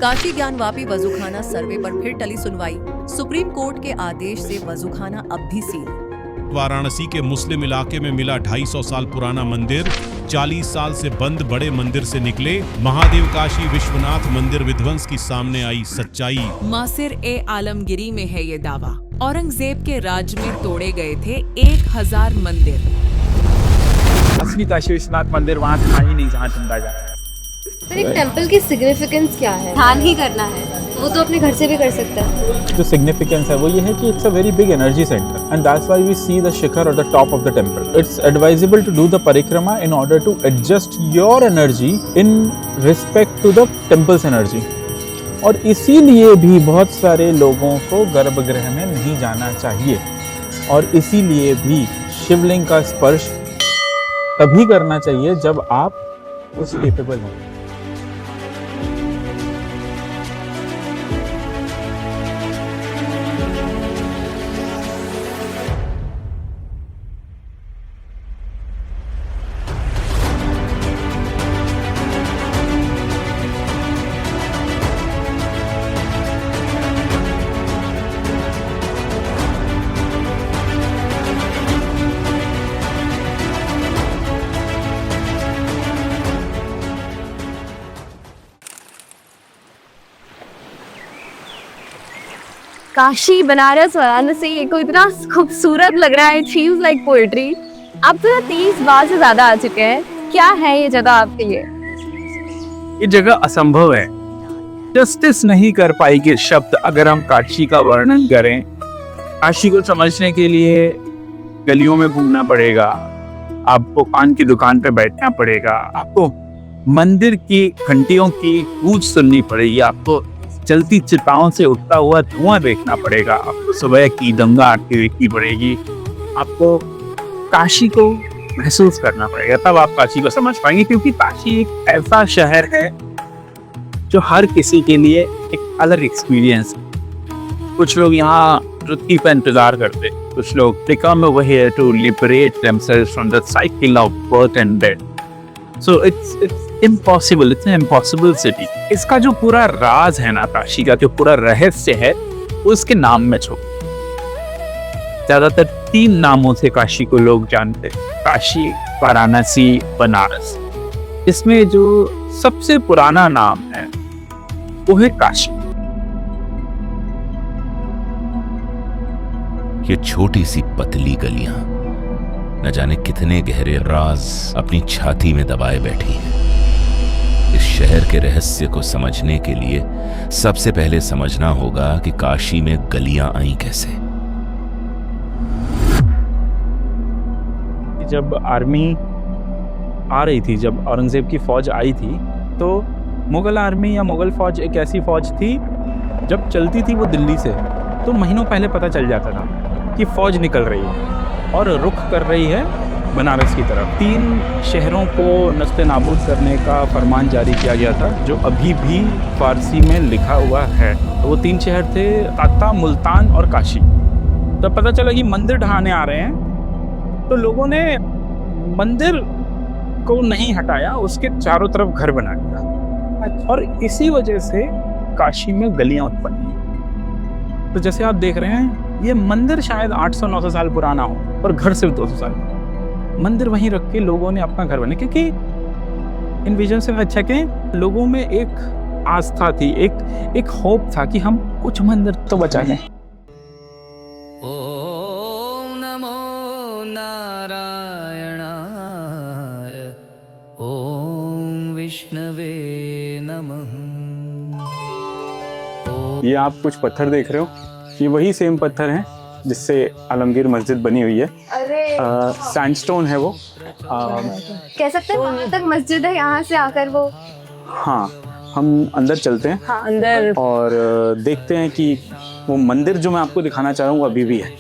काशी ज्ञानवापी वजूखाना सर्वे पर फिर टली सुनवाई। सुप्रीम कोर्ट के आदेश से वजूखाना अब भी सील। वाराणसी के मुस्लिम इलाके में मिला 250 साल पुराना मंदिर। 40 साल से बंद बड़े मंदिर से निकले महादेव काशी विश्वनाथ मंदिर विध्वंस की सामने आई सच्चाई। मासिर-ए-आलमगिरी में है ये दावा। औरंगजेब के राज में तोड़े गए थे 1000 मंदिर। असली काशी विश्वनाथ मंदिर वहाँ था ही नहीं जहाँ चंदा जा रहा है। पर एक टेंपल की सिग्निफिकेंस क्या है? ध्यान ही करना है, वो तो अपने घर से भी कर सकता है। जो सिग्निफिकेंस है वो ये है कि it's a very big energy centre and that's why we see the shikhar और the top of the temple. It's advisable to do the parikrama in order to adjust your energy in respect to the temple's energy. और इसीलिए भी बहुत सारे लोगों को गर्भगृह में नहीं जाना चाहिए और इसीलिए भी शिवलिंग का स्पर्श तभी करना चाहिए जब आप उस केपेबल हों। काशी, बनारस, वाराणसी, ये को इतना खूबसूरत लग रहा है। It feels like poetry. आप तो 30 बार से ज्यादा आ चुके हैं। क्या है ये जगह आपके लिए? ये जगह असंभव है, जस्टिस नहीं कर पाएगी शब्द अगर हम काशी का वर्णन करें। काशी को समझने के लिए गलियों में घूमना पड़ेगा, आपको पान की दुकान पे बैठना पड़ेगा, आपको मंदिर की घंटियों की गूंज सुननी पड़ेगी, आपको चलती चिताओं से उठता हुआ धुआं देखना पड़ेगा, आपको सुबह की गंगा आरती देखनी पड़ेगी, आपको काशी को महसूस करना पड़ेगा, तब आप काशी को समझ पाएंगे। क्योंकि काशी एक ऐसा शहर है जो हर किसी के लिए एक अलग एक्सपीरियंस है। कुछ लोग यहाँ मृत्यु का इंतजार करते, कुछ लोग they come over here to liberate themselves from the cycle of birth and death. So it's impossible, it's an impossible city. इसका जो पूरा राज है ना, काशी का जो पूरा रहस्य है, वो इसके नाम में छुपा। ज्यादातर 3 नामों से काशी को लोग जानते हैं, काशी, वाराणसी, बनारस। इसमें जो सबसे पुराना नाम है वो है काशी। ये छोटी सी पतली गलियां न जाने कितने गहरे राज अपनी छाती में दबाए बैठी हैं। इस शहर के रहस्य को समझने के लिए सबसे पहले समझना होगा कि काशी में गलियां आई कैसे। जब आर्मी आ रही थी, जब औरंगजेब की फौज आई थी, तो मुगल आर्मी या मुगल फौज एक ऐसी फौज थी, जब चलती थी वो दिल्ली से तो महीनों पहले पता चल जाता था कि फौज निकल रही है और रुख कर रही है बनारस की तरफ। 3 शहरों को नस्ते नाबूद करने का फरमान जारी किया गया था, जो अभी भी फारसी में लिखा हुआ है। तो वो 3 शहर थे, ताता, मुल्तान और काशी। तब पता चला कि मंदिर ढहाने आ रहे हैं, तो लोगों ने मंदिर को नहीं हटाया, उसके चारों तरफ घर बना दिया और इसी वजह से काशी में गलियां उत्पन्न हुई। तो जैसे आप देख रहे हैं, ये मंदिर शायद 800-900 साल पुराना हो और घर सिर्फ 200 साल। मंदिर वहीं रख के लोगों ने अपना घर बनाया, क्योंकि इन विजन से अच्छा कि लोगों में एक आस्था थी, एक होप था कि हम कुछ मंदिर तो बचाएं। ओम नमो नारायणाय, ओम विष्णवे नमः। ये आप कुछ पत्थर देख रहे हो, ये वही सेम पत्थर हैं जिससे आलमगीर मस्जिद बनी हुई है। सैंडस्टोन है वो। कह सकते हैं वहाँ तक मस्जिद है, यहाँ से आकर वो। हाँ, हम अंदर चलते हैं। हाँ, अंदर और देखते हैं कि वो मंदिर जो मैं आपको दिखाना चाह रहा हूँ वो अभी भी है।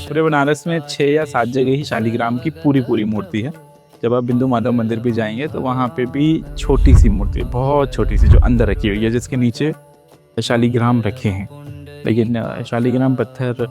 पूरे बनारस में 6 या 7 जगह ही शालिग्राम की पूरी मूर्ति है। जब आप बिंदु माधव मंदिर भी जाएंगे तो वहाँ पे भी छोटी सी मूर्ति, बहुत छोटी सी, जो अंदर रखी हुई है, जिसके नीचे शालिग्राम रखे हैं। लेकिन शालिग्राम पत्थर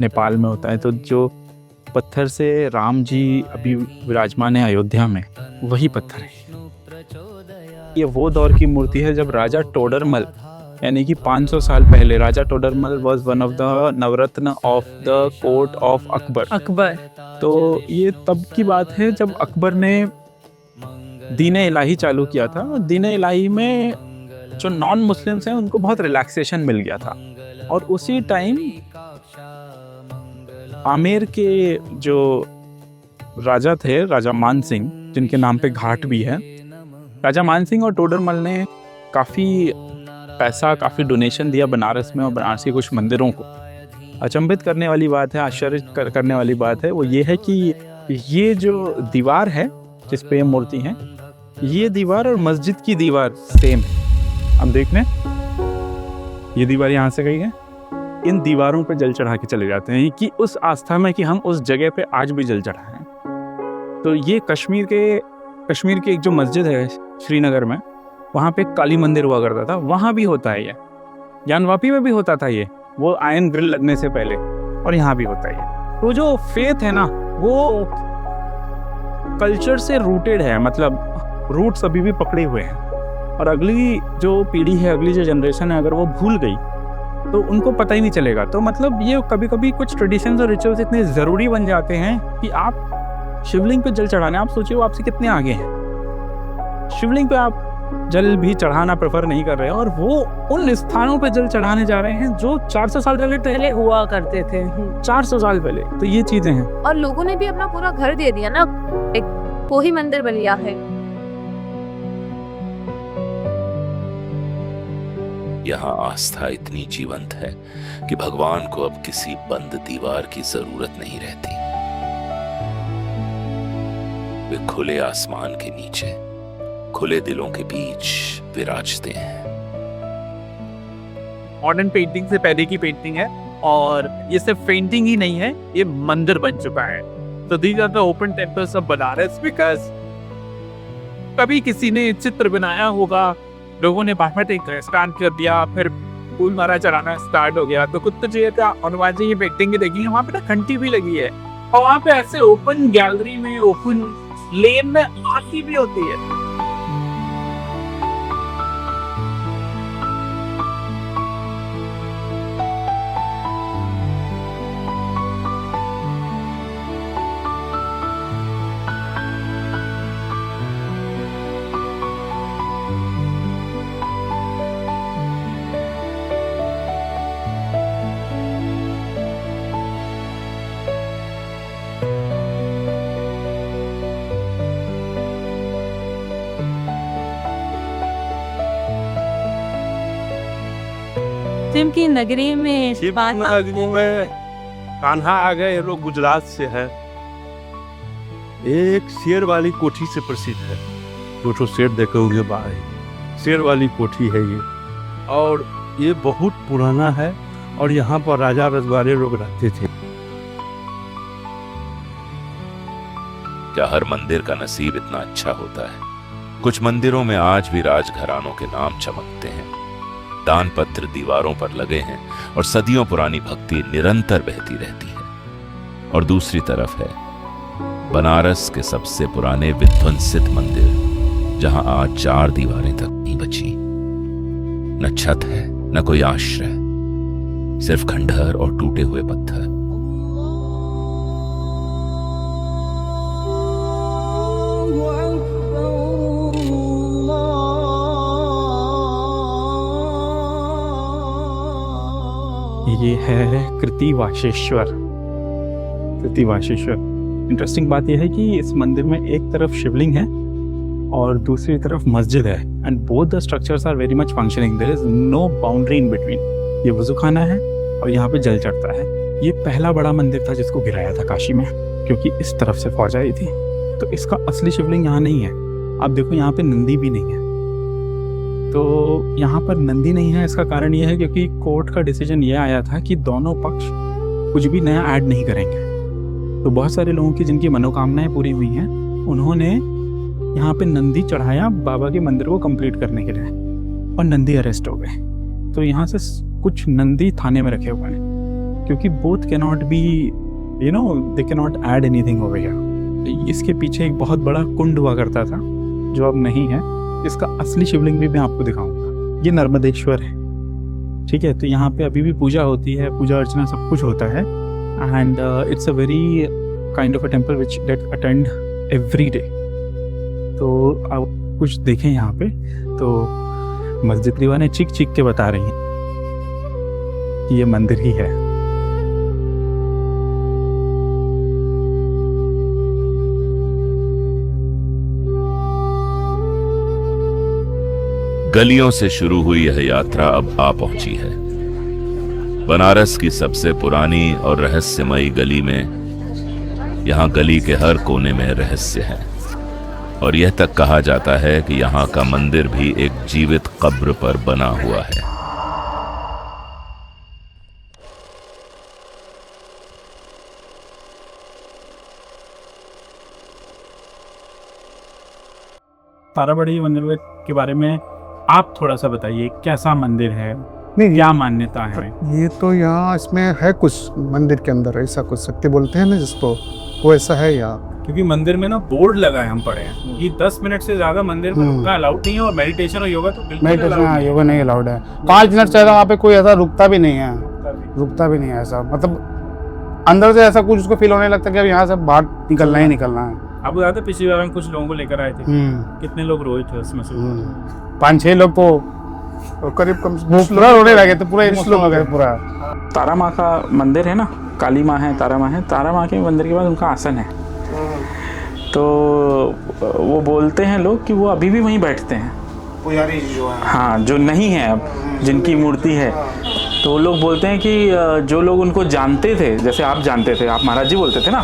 नेपाल में होता है, तो जो पत्थर से राम जी अभी विराजमान है अयोध्या में, वही पत्थर है। ये वो दौर की मूर्ति है जब राजा टोडरमल, यानी कि 500 साल पहले, raja Todarmal was one of the navratna of the court of Akbar. तो ये तब की बात है जब अकबर ने दीन-ए इलाही चालू किया था। दीन-ए इलाही में जो नॉन मुस्लिम्स हैं उनको बहुत रिलैक्सेशन मिल गया था, और उसी टाइम आमेर के जो राजा थे, राजा मान सिंह, जिनके नाम पे घाट भी है, राजा मान सिंह और टोडरमल ने काफ़ी पैसा, काफ़ी डोनेशन दिया बनारस में, और बनारस के कुछ मंदिरों को। अचंभित करने वाली बात है, आश्चर्य करने वाली बात है, वो ये है कि ये जो दीवार है जिस पे ये मूर्ति है, ये दीवार और मस्जिद की दीवार सेम है। हम देख लें, ये दीवार यहाँ से गई है, इन दीवारों पे जल चढ़ा के चले जाते हैं कि उस आस्था में कि हम उस जगह पे आज भी जल चढ़ाएं। तो ये कश्मीर के एक जो मस्जिद है श्रीनगर में, वहाँ पे काली मंदिर हुआ करता था, वहाँ भी होता है ये। जानवापी में भी होता था ये, वो आयरन ग्रिल लगने से पहले, और यहाँ भी होता है ये। तो जो फेथ है ना, वो कल्चर से रूटेड है, मतलब रूट्स अभी भी पकड़े हुए हैं, और अगली जो पीढ़ी है, अगली जो जनरेशन है, अगर वो भूल गई तो उनको पता ही नहीं चलेगा। तो मतलब ये कभी कभी कुछ ट्रेडिशंस और रिचुअल्स इतने ज़रूरी बन जाते हैं कि आप शिवलिंग पे जल चढ़ाने, आप सोचिए वो आपसे कितने आगे हैं। शिवलिंग पे आप जल भी चढ़ाना प्रेफर नहीं कर रहे हैं, और वो उन स्थानों पे जल चढ़ाने जा रहे हैं जो 400 साल पहले हुआ करते थे, 400 साल पहले। तो ये चीज़ें हैं। और लोगों ने भी अपना पूरा घर दे दिया ना, एक वो ही मंदिर बन गया है। यहाँ आस्था इतनी जीवंत है कि भगवान को अब किसी बंद दीवार की जरूरत नहीं रहती। वे खुले आसमान के नीचे, खुले दिलों के बीच विराजते हैं। मॉडर्न पेंटिंग से पहले की पेंटिंग है, और ये सिर्फ पेंटिंग ही नहीं है, ये मंदिर बन चुका है। तो these are the open temples of Banaras, because कभी किसी ने चित्र बनाया होगा, लोगों ने वहां पे स्टार्ट कर दिया, फिर फूल माला चढ़ाना स्टार्ट हो गया। तो कुछ तो चाहिए था, हनुमान जी की पेंटिंग देखी, वहाँ पे ना घंटी भी लगी है, और वहाँ पे ऐसे ओपन गैलरी में, ओपन लेन में आरती भी होती है। शिव की नगरी में कान्हा आ गए, लोग गुजरात से है। एक शेर वाली कोठी से प्रसिद्ध है, दो शेर देखे होंगे बाहर, शेर वाली कोठी है ये, और ये बहुत पुराना है, और यहाँ पर राजा रजवाड़े लोग रहते थे। क्या हर मंदिर का नसीब इतना अच्छा होता है? कुछ मंदिरों में आज भी राजघरानों के नाम चमकते हैं, दान पत्र दीवारों पर लगे हैं, और सदियों पुरानी भक्ति निरंतर बहती रहती है। और दूसरी तरफ है बनारस के सबसे पुराने विध्वंसित मंदिर, जहां आज 4 दीवारें तक नहीं बची। न छत है, न कोई आश्रय, सिर्फ खंडहर और टूटे हुए पत्थर। ये है कृतिवासेश्वर। इंटरेस्टिंग बात यह है कि इस मंदिर में एक तरफ शिवलिंग है और दूसरी तरफ मस्जिद है, and both the structures are very much functioning. There is no boundary in between. ये वज़ूखाना है और यहाँ पे जल चढ़ता है। ये पहला बड़ा मंदिर था जिसको गिराया था काशी में, क्योंकि इस तरफ से फौज आई थी। तो इसका असली शिवलिंग यहाँ नहीं है। आप देखो यहाँ पे नंदी भी नहीं है। तो यहाँ पर नंदी नहीं है, इसका कारण ये है क्योंकि कोर्ट का डिसीजन ये आया था कि दोनों पक्ष कुछ भी नया ऐड नहीं करेंगे। तो बहुत सारे लोगों की जिनकी मनोकामनाएं पूरी हुई हैं, उन्होंने यहाँ पे नंदी चढ़ाया बाबा के मंदिर को कंप्लीट करने के लिए, और नंदी अरेस्ट हो गए। तो यहाँ से कुछ नंदी थाने में रखे हुए हैं, क्योंकि both can not be you know they can not add anything over here. इसके पीछे एक बहुत बड़ा कुंड हुआ करता था जो अब नहीं है। इसका असली शिवलिंग भी मैं आपको दिखाऊंगा। ये नर्मदेश्वर है, ठीक है। तो यहाँ पे अभी भी पूजा होती है, पूजा अर्चना सब कुछ होता है। And it's a very kind of a temple which that attend every day. तो आप कुछ देखें यहाँ पे तो मस्जिद दीवाने चिक चिक के बता रही हैं कि ये मंदिर ही है। गलियों से शुरू हुई यह यात्रा अब आ पहुंची है बनारस की सबसे पुरानी और रहस्यमयी गली में। यहां गली के हर कोने में रहस्य है और यह तक कहा जाता है कि यहां का मंदिर भी एक जीवित कब्र पर बना हुआ है। ताराबड़ी मंदिर के बारे में आप थोड़ा सा बताइए, कैसा मंदिर है, क्या मान्यता है? ये तो यहाँ इसमें है कुछ मंदिर के अंदर ऐसा कुछ शक्ति बोलते हैं ना जिसको, वो ऐसा है यहाँ। क्योंकि मंदिर में ना बोर्ड लगा है, हम पढ़े हैं कि 10 मिनट से ज्यादा मंदिर में रुकना अलाउड नहीं है और मेडिटेशन और योगा तो बिल्कुल मेडिटेशन हाँ योगा नहीं अलाउड है। 5 मिनट से वहाँ पे कोई ऐसा रुकता भी नहीं है, रुकता भी नहीं है ऐसा। मतलब अंदर से ऐसा कुछ उसको फील होने लगता है कि अब यहाँ से बाहर निकलना ही निकलना है। आप बताते पिछली बार हम कुछ लोगों को लेकर आए थे, कितने लोग रोए थे उसमें से? 5-6 लोग तो करीब कम पूरा रोने लगे थे, पूरा इमोशनल हो गए पूरा। तारा माँ का मंदिर है ना, काली माँ है, तारा माँ है। तारा माँ के मंदिर के बाद उनका आसन है। तो वो बोलते हैं लोग कि वो अभी भी वहीं बैठते हैं, पुजारी जो है हाँ, जो नहीं है अब, जिनकी मूर्ति है। तो वो लोग बोलते हैं कि जो लोग उनको जानते थे, जैसे आप जानते थे, आप महाराज जी बोलते थे ना,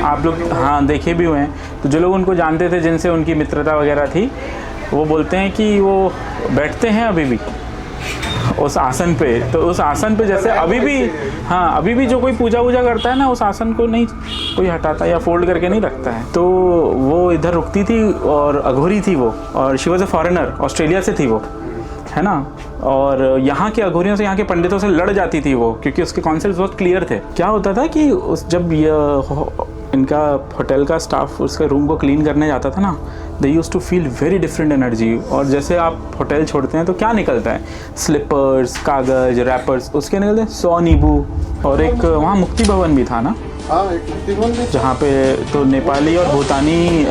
आप लोग हाँ देखे भी हुए हैं। तो जो लोग उनको जानते थे, जिनसे उनकी मित्रता वगैरह थी, वो बोलते हैं कि वो बैठते हैं अभी भी उस आसन पे। तो उस आसन पे जैसे अभी भी हाँ, अभी भी जो कोई पूजा वूजा करता है ना, उस आसन को नहीं कोई हटाता या फोल्ड करके नहीं रखता है। तो वो इधर रुकती थी और अघोरी थी वो, और she was a foreigner, Australia से थी वो, है ना। और यहाँ के अघोरियों से, यहाँ के पंडितों से लड़ जाती थी वो, क्योंकि उसके कॉन्सेप्ट बहुत क्लियर थे। क्या होता था कि जब इनका होटल का स्टाफ उसके रूम को क्लीन करने जाता था ना, they use to feel very different energy. और जैसे आप होटल छोड़ते हैं तो क्या निकलता है, स्लीपर्स, कागज, रैपर्स, उसके निकलते हैं 100 नींबू। और एक वहाँ मुक्ति भवन भी था ना, जहाँ पे तो नेपाली और भूटानी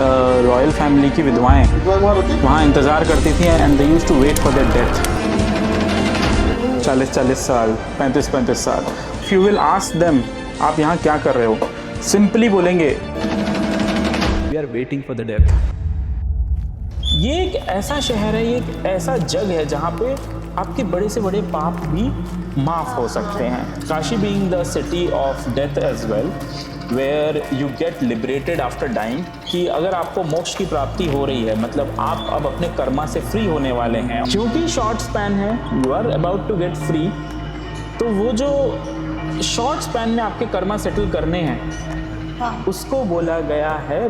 रॉयल फैमिली की विधवाएं वहाँ इंतज़ार करती थी and they use to wait for their death. 40-40 साल, 35-35 साल। If you will ask them आप यहाँ क्या कर रहे हो, सिंपली बोलेंगे we are waiting for the death. ये एक ऐसा शहर है, ये एक ऐसा जग है जहाँ पे आपके बड़े से बड़े पाप भी माफ हो सकते हैं। Kashi being the city of death as well, where you get liberated after dying, कि अगर आपको मोक्ष की प्राप्ति हो रही है, मतलब आप अब अपने कर्मा से फ्री होने वाले हैं, क्योंकि शॉर्ट स्पैन है, you are about to get free. तो वो जो शॉर्ट स्पैन में आपके कर्मा सेटल करने हैं, उसको बोला गया है